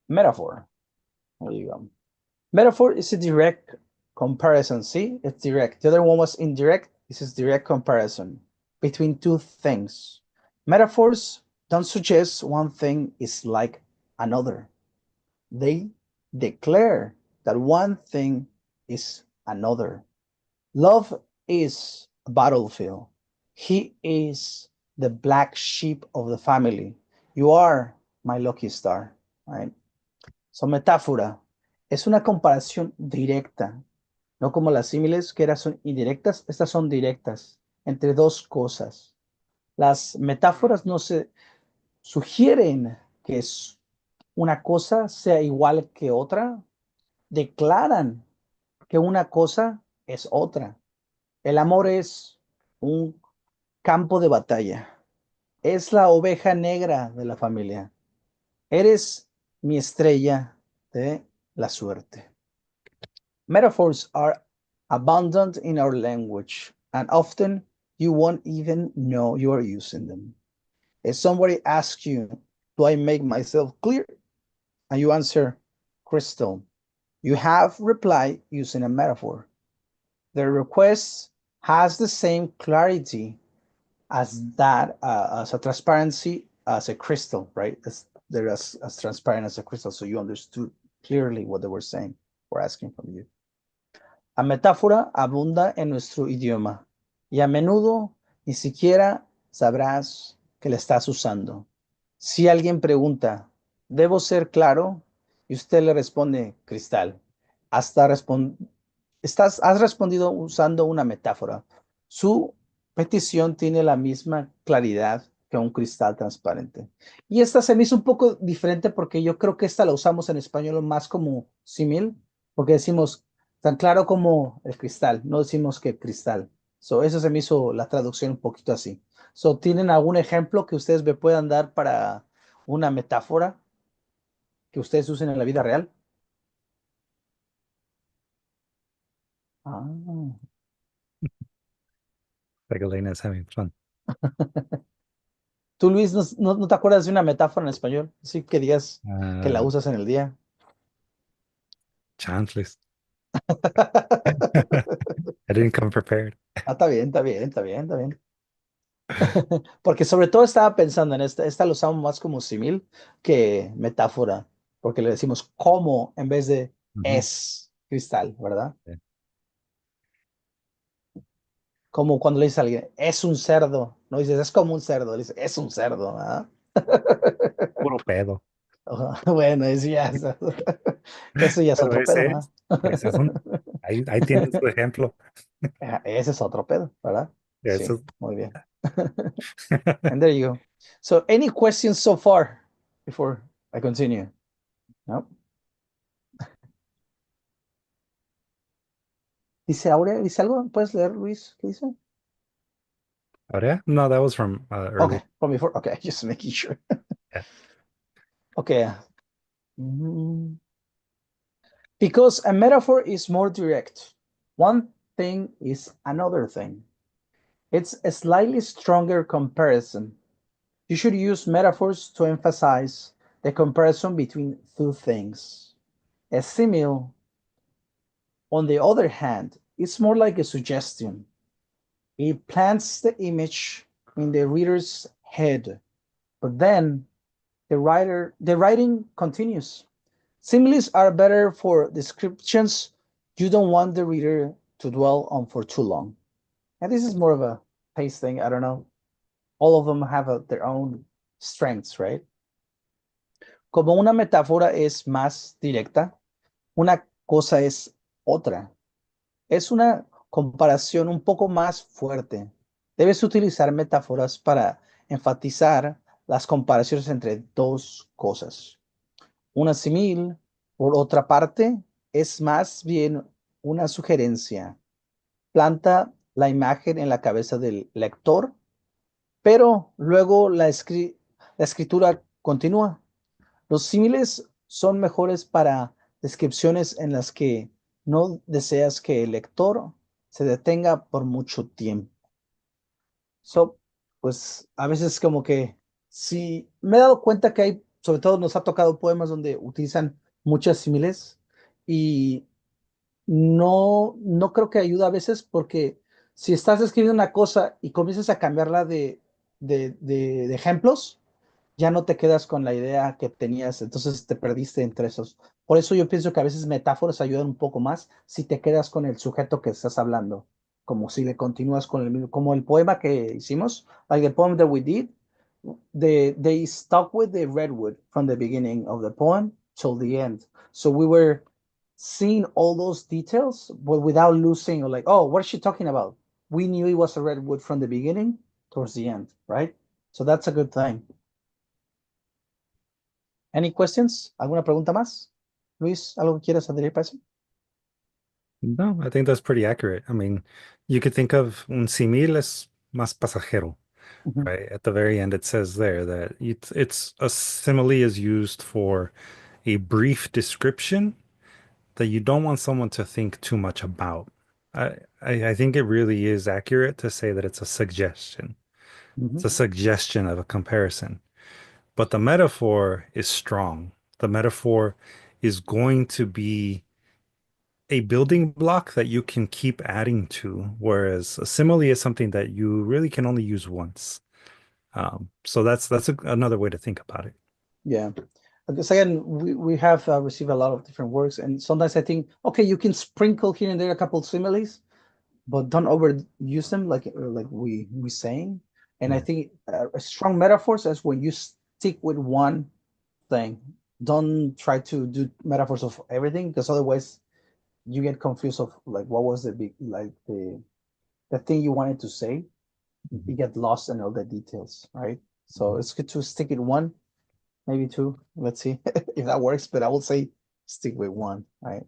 metaphor. There you go. Metaphor is a direct comparison. See, it's direct. The other one was indirect. This is direct comparison between two things. Metaphors don't suggest one thing is like another. They declare that one thing is another. Love is a battlefield. He is the black sheep of the family. You are my lucky star, right? So, metáfora es una comparación directa, no como las símiles que eran son indirectas, estas son directas entre dos cosas. Las metáforas no se sugieren que es una cosa sea igual que otra, declaran que una cosa es otra. El amor es un campo de batalla. Es la oveja negra de la familia. Eres mi estrella de la suerte. Metaphors are abundant in our language, and often you won't even know you are using them. If somebody asks you, do I make myself clear? And you answer, crystal, you have replied using a metaphor. The request has the same clarity as that, as a transparency, as a crystal, right? They're as transparent as a crystal, so you understood clearly what they were saying or asking from you. La metáfora abunda en nuestro idioma y a menudo ni siquiera sabrás que la estás usando. Si alguien pregunta, ¿debo ser claro? Y usted le responde, cristal. Hasta has respondido usando una metáfora. Su petición tiene la misma claridad que un cristal transparente. Y esta se me hizo un poco diferente porque yo creo que esta la usamos en español más como símil, porque decimos tan claro como el cristal, no decimos que cristal. So, eso se me hizo la traducción un poquito así. So, ¿tienen algún ejemplo que ustedes me puedan dar para una metáfora que ustedes usen en la vida real? Ah. Like Elena is having fun. Tú, Luis, ¿no te acuerdas de una metáfora en español? Sí, que digas que la Uh, usas en el día. Chanfles. I didn't come prepared. Ah, está bien, está bien, está bien, está bien. Porque sobre todo estaba pensando en esta lo usamos más como símil que metáfora, porque le decimos como en vez de Mhm. es cristal, ¿verdad? Yeah. Como cuando le dices a alguien, es un cerdo, no dices, es como un cerdo, le dices, es un cerdo, ¿verdad? Puro pedo. Bueno, eso ya es Pero otro pedo, ¿verdad? ese es ahí tienen su ejemplo. Ese es otro pedo, ¿verdad? Sí, Eso. muy bien. And there you go. So, any questions so far before I continue? No. Dice Aurea, ¿dice algo? ¿Puedes leer, Luis? ¿Qué dice? Oh, yeah? No, that was from earlier. Okay, from before. Okay, just making sure. Yeah. Okay. Mm. Because a metaphor is more direct. One thing is another thing. It's a slightly stronger comparison. You should use metaphors to emphasize the comparison between two things. A simile, on the other hand, is more like a suggestion. It plants the image in the reader's head, but then the writing continues. Similes are better for descriptions you don't want the reader to dwell on for too long. And this is more of a taste thing. I don't know. All of them have their own strengths, right? Como una metáfora es más directa, una cosa es otra. Es una comparación un poco más fuerte. Debes utilizar metáforas para enfatizar las comparaciones entre dos cosas. Una simil, por otra parte, es más bien una sugerencia. Planta la imagen en la cabeza del lector, pero luego la escritura continúa. Los símiles son mejores para descripciones en las que no deseas que el lector se detenga por mucho tiempo. So, pues a veces como que sí, me he dado cuenta que hay, sobre todo nos ha tocado poemas donde utilizan muchas símiles y no creo que ayuda a veces porque si estás escribiendo una cosa y comienzas a cambiarla de ejemplos, ya no te quedas con la idea que tenías, entonces te perdiste entre esos. Por eso yo pienso que a veces metáforas ayudan un poco más si te quedas con el sujeto que estás hablando, como si le continúas con el mismo, como el poema que hicimos, like the poem that we did, they stuck with the redwood from the beginning of the poem till the end. So we were seeing all those details, but without losing, or like, oh, what is she talking about? We knew it was a redwood from the beginning towards the end, right? So that's a good thing. Any questions? ¿Alguna pregunta más? Luis, ¿algo que quieras añadir para eso? No, I think that's pretty accurate. I mean, you could think of un símil es más pasajero, Ujú, right? At the very end, it says there that it's a simile is used for a brief description that you don't want someone to think too much about. I think it really is accurate to say that it's a suggestion. It's a ujú. suggestion of a comparison. But the metaphor is strong. The metaphor is going to be a building block that you can keep adding to, whereas a simile is something that you really can only use once. So that's another way to think about it. Yeah. Because again, we have received a lot of different works, and sometimes I think, okay, you can sprinkle here and there a couple of similes, but don't overuse them like we saying. And I Yeah. think a strong metaphors is when you stick with one thing. Don't try to do metaphors of everything, because otherwise you get confused of like what was the big like the thing you wanted to say. You Mhm. get lost in all the details, right? So Mhm. it's good to stick in one, maybe two. Let's see if that works, but I will say stick with one, right?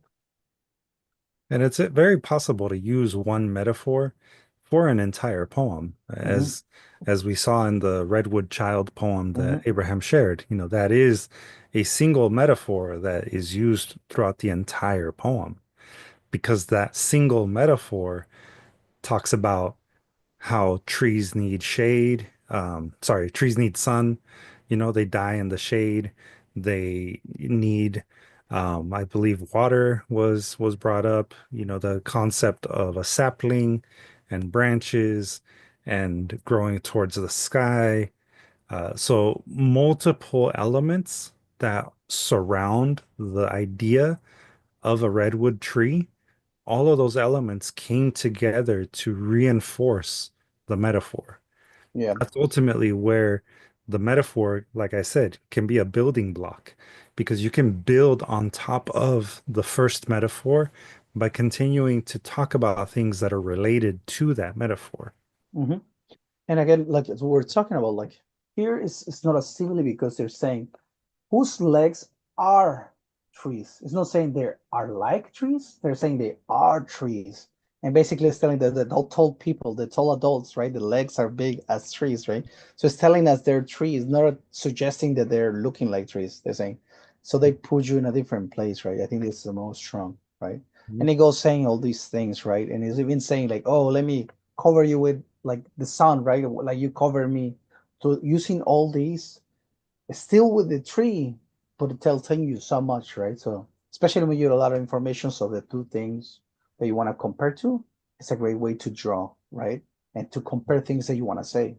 And it's very possible to use one metaphor for an entire poem, Mm-hmm. as we saw in the Redwood Child poem that Mm-hmm. Abraham shared. You know, that is a single metaphor that is used throughout the entire poem because that single metaphor talks about how trees need shade. Sorry, trees need sun. You know, they die in the shade. They need, I believe, water was brought up. You know, the concept of a sapling and branches and growing towards the sky. So multiple elements that surround the idea of a redwood tree, all of those elements came together to reinforce the metaphor. Yeah. That's ultimately where the metaphor, like I said, can be a building block because you can build on top of the first metaphor by continuing to talk about things that are related to that metaphor. Mm-hmm. And again, like as we're talking about, like here is it's not a simile because they're saying whose legs are trees. It's not saying they are like trees. They're saying they are trees. And basically it's telling the tall people, the tall adults, right? The legs are big as trees, right? So it's telling us they're trees, not suggesting that they're looking like trees. They're saying, so they put you in a different place, right? I think this is the most strong, right? Mhm. And it goes saying all these things, right? And it's even saying like, oh, let me cover you with like the sun, right? Like you cover me. So using all these still with the tree, but it telling you so much, right? So especially when you have a lot of information, so the two things that you want to compare to, it's a great way to draw, right? And to compare things that you want to say.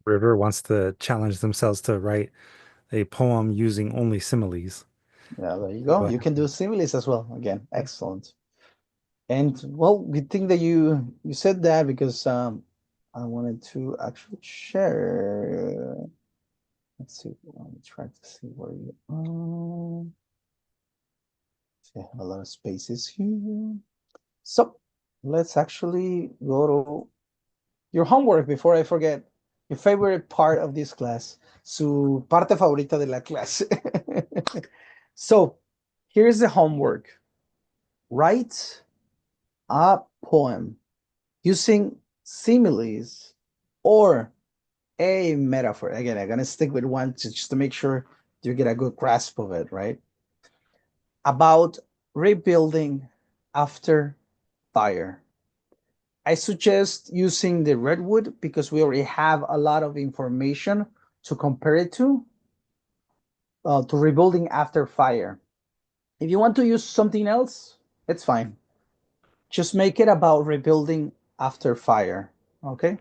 River wants to challenge themselves to write a poem using only similes. Yeah, there you See go. what You can do happens. similes as well. Again, excellent. And well, good thing that you said that because I wanted to actually share. Let's see. Let me try to see where you are. I have a lot of spaces here. So let's actually go to your homework before I forget. Your favorite part of this class. Su parte favorita de la clase. So here's the homework. Write a poem using similes or a metaphor. Again, I'm gonna stick with one just to make sure you get a good grasp of it, right? About rebuilding after fire. I suggest using the redwood because we already have a lot of information to compare it to rebuilding after fire. If you want to use something else, it's fine. Just make it about rebuilding after fire. ¿Ok?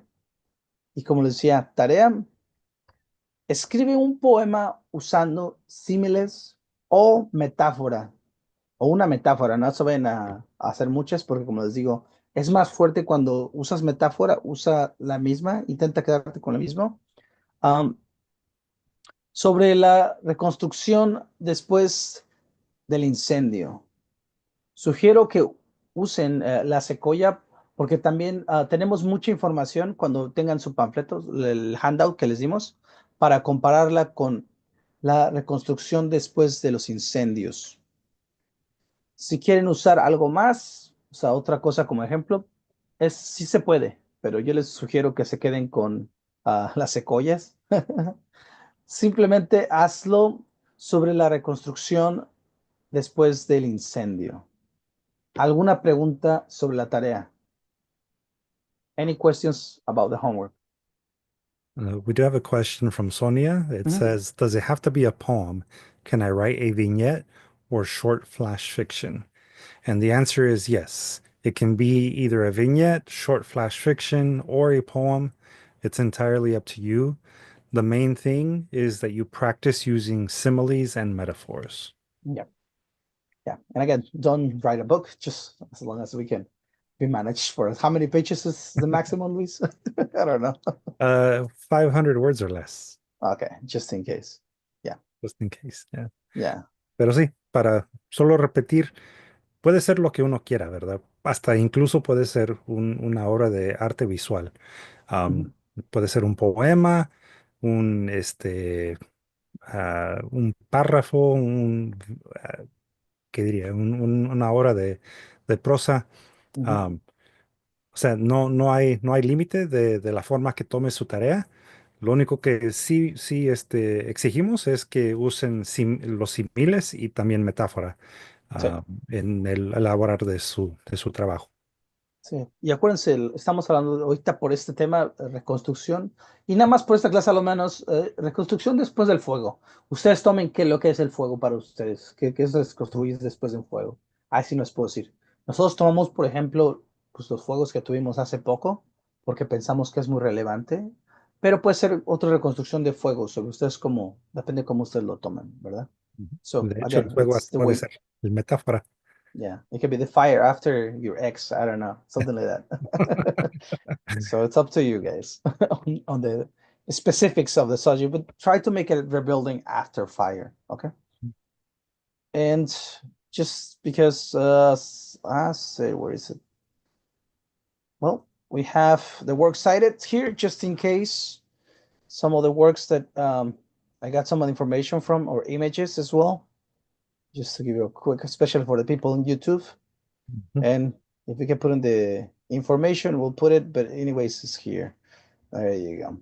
Y como les decía, tarea, Escribe un poema usando símiles o metáfora, o una metáfora, no se vayan a hacer muchas porque como les digo, es más fuerte cuando usas metáfora, usa la misma, intenta quedarte con la misma. Um, sobre la reconstrucción después del incendio. Sugiero que usen la secoya porque también tenemos mucha información cuando tengan su panfleto, el handout que les dimos, para compararla con la reconstrucción después de los incendios. Si quieren usar algo más, o sea, otra cosa como ejemplo, sí se puede, pero yo les sugiero que se queden con las secoyas. Simplemente hazlo sobre la reconstrucción después del incendio. ¿Alguna pregunta sobre la tarea? Any questions about the homework? We do have a question from Sonia. It Mhm. says, does it have to be a poem? Can I write a vignette or short flash fiction? And the answer is yes. It can be either a vignette, short flash fiction, or a poem. It's entirely up to you. The main thing is that you practice using similes and metaphors. Yeah, yeah. And again, don't write a book, just as long as we can be managed for how many pages is the maximum, Luis? I don't know. 500 words or less, Okay, just in case. Yeah, just in case. Yeah. yeah. Pero sí, para solo repetir, puede ser lo que uno quiera, ¿verdad? Hasta incluso puede ser una obra de arte visual. Mhm. Um, Puede ser un poema, un, un párrafo, ah, ¿qué diría? Una obra de prosa. Mhm. Um, o sea, no hay límite de la forma que tome su tarea. Lo único que sí exigimos es que usen los similes y también metáfora Sí. en el elaborar de su trabajo. Sí, y acuérdense, estamos hablando ahorita por este tema, reconstrucción, y nada más por esta clase a lo menos, reconstrucción después del fuego. Ustedes tomen qué lo que es el fuego para ustedes, qué es reconstruir después de un fuego. Así no les puedo decir. Nosotros tomamos, por ejemplo, pues los fuegos que tuvimos hace poco, porque pensamos que es muy relevante, pero puede ser otra reconstrucción de fuego, sobre ustedes como, depende cómo ustedes lo tomen, ¿verdad? Ujú. So, De hecho, el again, fuego it's hasta the puede way. ser el metáfora. Yeah, it could be the fire after your ex. I don't know, something like that. So it's up to you guys on the specifics of the subject, but try to make it rebuilding after fire. Okay. And just because, I say, where is it? Well, we have the works cited here just in case some of the works that I got some information from or images as well, just to give you a quick, especially for the people on YouTube. Mhm. And if we can put in the information, we'll put it. But anyways, it's here. There you go.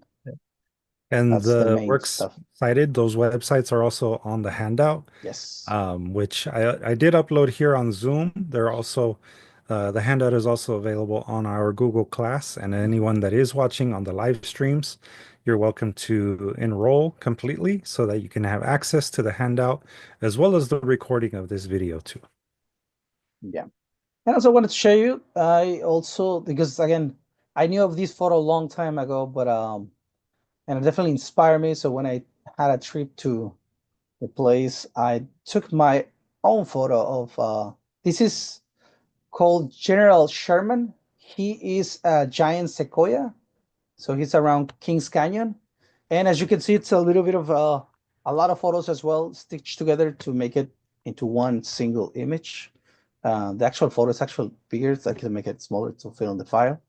And That's the the main works stuff. cited, those websites are also on the handout, Yes. which I did upload here on Zoom. They're also, the handout is also available on our Google Class, and anyone that is watching on the live streams, you're welcome to enroll completely so that you can have access to the handout as well as the recording of this video too. Yeah. And also wanted to show you. I also because again, I knew of this photo a long time ago, but and it definitely inspired me. So when I had a trip to the place, I took my own photo of this is called General Sherman. He is a giant sequoia. So he's around Kings Canyon. And as you can see, it's a little bit of a lot of photos as well stitched together to make it into one single image. The actual photo is actually bigger, so I can make it smaller to fit on the file.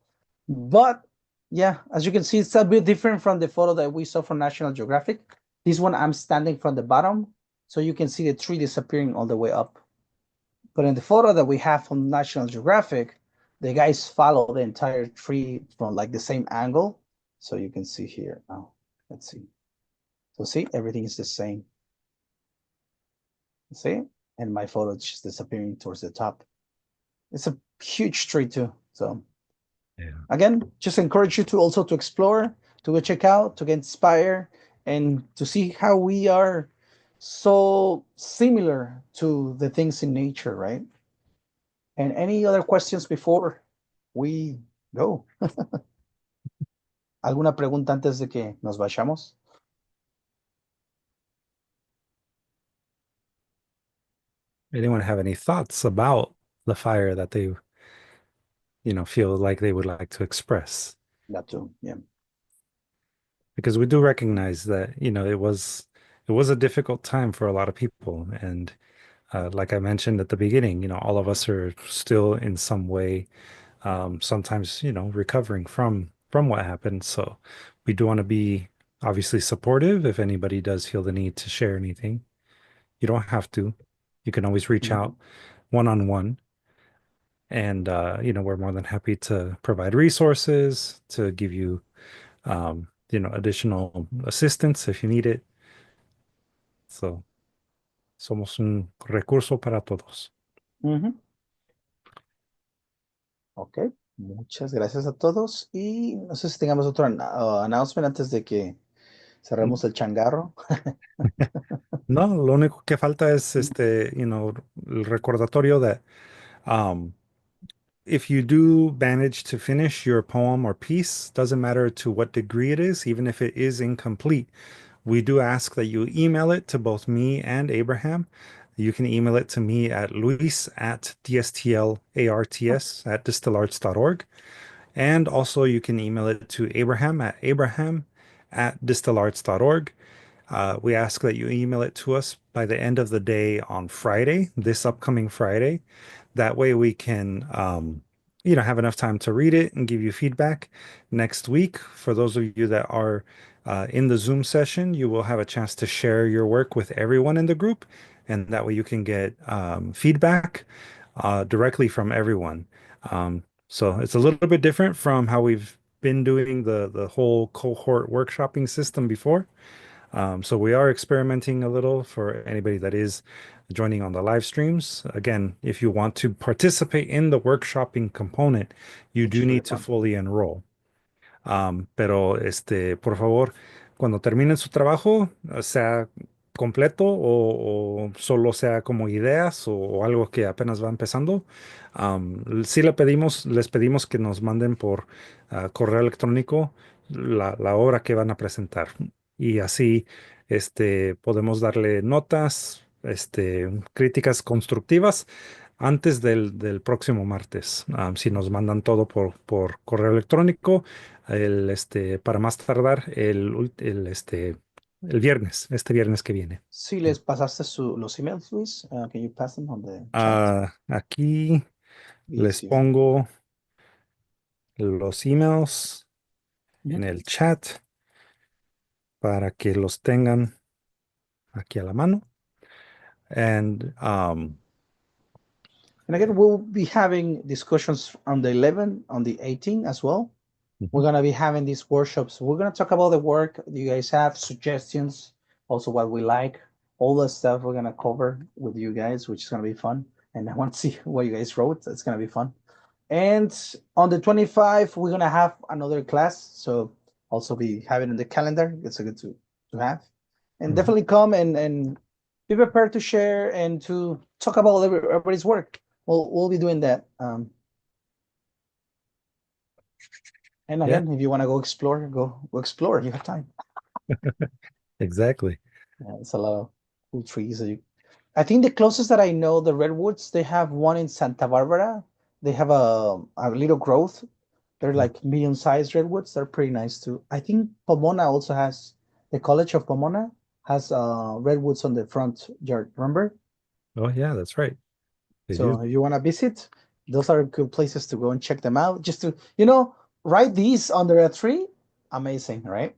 But yeah, as you can see, it's a bit different from the photo that we saw from National Geographic. This one, I'm standing from the bottom, so you can see the tree disappearing all the way up. But in the photo that we have from National Geographic, the guys follow the entire tree from like the same angle. So you can see here. Oh, let's see. So see, everything is the same. See? And my photo is just disappearing towards the top. It's a huge tree too. So Yeah. again, just encourage you to also to explore, to go check out, to get inspired, and to see how we are so similar to the things in nature, right? And any other questions before we go? ¿Alguna pregunta antes de que nos vayamos? Anyone have any thoughts about the fire that they, feel like they would like to express? That too. Yeah. Because we do recognize that, it was a difficult time for a lot of people. And like I mentioned at the beginning, all of us are still in some way, sometimes, recovering from what happened. So we do want to be obviously supportive if anybody does feel the need to share anything. You don't have to. You can always reach Mhm. out one-on-one. And we're more than happy to provide resources, to give you additional assistance if you need it. So, somos un recurso para todos. Ujú. Ok, muchas gracias a todos. Y no sé si tengamos otro announcement antes de que cerremos el changarro. No, lo único que falta es el recordatorio that um, if you do manage to finish your poem or piece, doesn't matter to what degree it is, even if it is incomplete, we do ask that you email it to both me and Abraham. You can email it to me at luis at dstlarts at distillarts.org. And also you can email it to Abraham at distillarts.org. We ask that you email it to us by the end of the day on Friday, this upcoming Friday. That way we can, have enough time to read it and give you feedback next week. For those of you that are in the Zoom session, you will have a chance to share your work with everyone in the group, and that way you can get feedback directly from everyone. So it's a little bit different from how we've been doing the whole cohort workshopping system before. So we are experimenting a little for anybody that is joining on the live streams. Again, if you want to participate in the workshopping component, you Which do is really need to fun. fully enroll. Pero por favor, cuando terminen su trabajo, sea completo o solo sea como ideas o algo que apenas va empezando, sí les pedimos que nos manden por correo electrónico la obra que van a presentar. Y así podemos darle notas, críticas constructivas antes del próximo martes. Si nos mandan todo por correo electrónico, para más tardar el viernes, este viernes que viene. Si les pasaste los emails, Luis, can you pass them on the chat? Aquí les Easy. pongo los emails en Mhm. el chat para que los tengan aquí a la mano. And And again, we'll be having discussions on the 11th, on the 18th as well. We're mhm, going to be having these workshops. We're going to talk about the work you guys have, suggestions, also what we like, all the stuff we're going to cover with you guys, which is going to be fun. And I want to see what you guys wrote. It's going to be fun. And on the 25th, we're going to have another class. So also be having in the calendar. It's a good to have. And mhm. definitely come and be prepared to share and to talk about everybody's work. We'll be doing that. And Yeah, again, if you want to go explore, go explore. You have time. exactly. Yeah, it's a lot of cool trees. I think the closest that I know, the redwoods, they have one in Santa Barbara. They have a little growth. They're like medium-sized redwoods. They're pretty nice too. I think Pomona also has the College of Pomona has redwoods on the front yard. Remember? Oh, yeah, that's right. They So do. if you want to visit, those are good places to go and check them out. Just to write these under a tree. Amazing, right?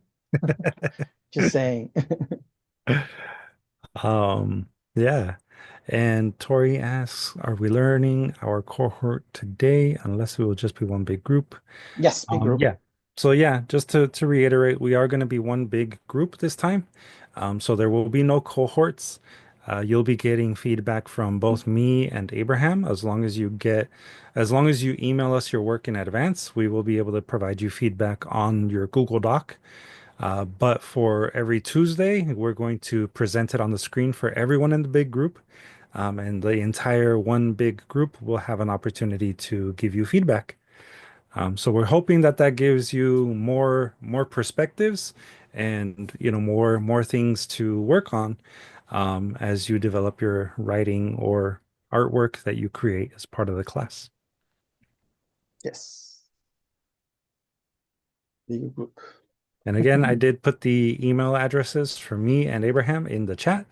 Just saying. Yeah. And Tori asks, are we learning our cohort today unless we will just be one big group? Yes, big group. Yeah. So yeah, just to reiterate, we are going to be one big group this time. So there will be no cohorts. You'll be getting feedback from both me and Abraham as long as you email us your work in advance, we will be able to provide you feedback on your Google Doc. But for every Tuesday, we're going to present it on the screen for everyone in the big group. And the entire one big group will have an opportunity to give you feedback. So we're hoping that that gives you more perspectives and more things to work on. as you develop your writing or artwork that you create as part of the class. Yes. Big group. And again, I did put the email addresses for me and Abraham in the chat.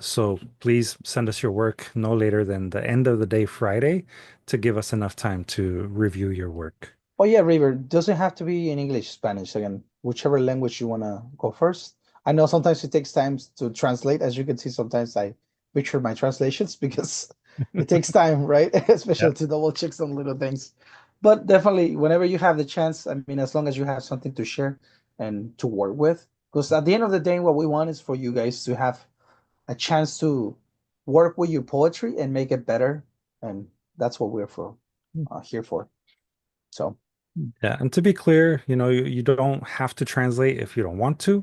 So please send us your work no later than the end of the day Friday to give us enough time to review your work. Oh yeah, River, doesn't have to be in English, Spanish, again, whichever language you want to go first. I know sometimes it takes time to translate. As you can see, sometimes I picture my translations because it takes time, right? Especially Yep. to double check some little things. But definitely, whenever you have the chance, I mean, as long as you have something to share and to work with, because at the end of the day, what we want is for you guys to have a chance to work with your poetry and make it better. And that's what we're for here for. So. Yeah, and to be clear, you don't have to translate if you don't want to.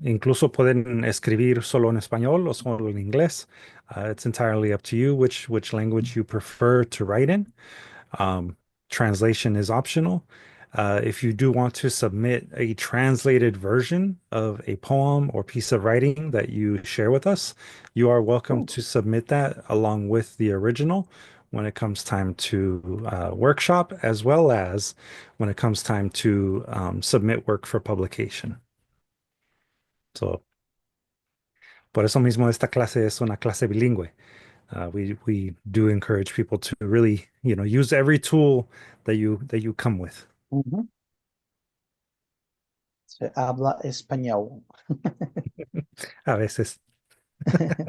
Incluso pueden escribir solo en español o solo en inglés. It's entirely up to you which language you prefer to write in. Um, Translation is optional. If you do want to submit a translated version of a poem or piece of writing that you share with us, you are welcome to submit that along with the original when it comes time to workshop, as well as when it comes time to submit work for publication. So, por eso mismo esta clase es una clase bilingüe. We do encourage people to really, use every tool that you come with. Se habla español. A veces.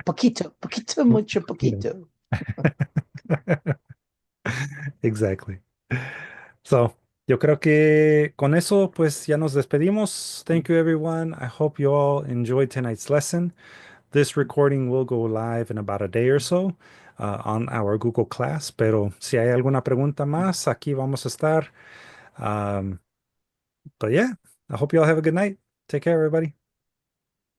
Poquito, poquito, mucho poquito. Exactly. So, yo creo que con eso, pues ya nos despedimos. Thank you, everyone. I hope you all enjoyed tonight's lesson. This recording will go live in about a day or so on our Google Class. Pero si hay alguna pregunta más, aquí vamos a estar. But yeah, I hope you all have a good night. Take care, everybody.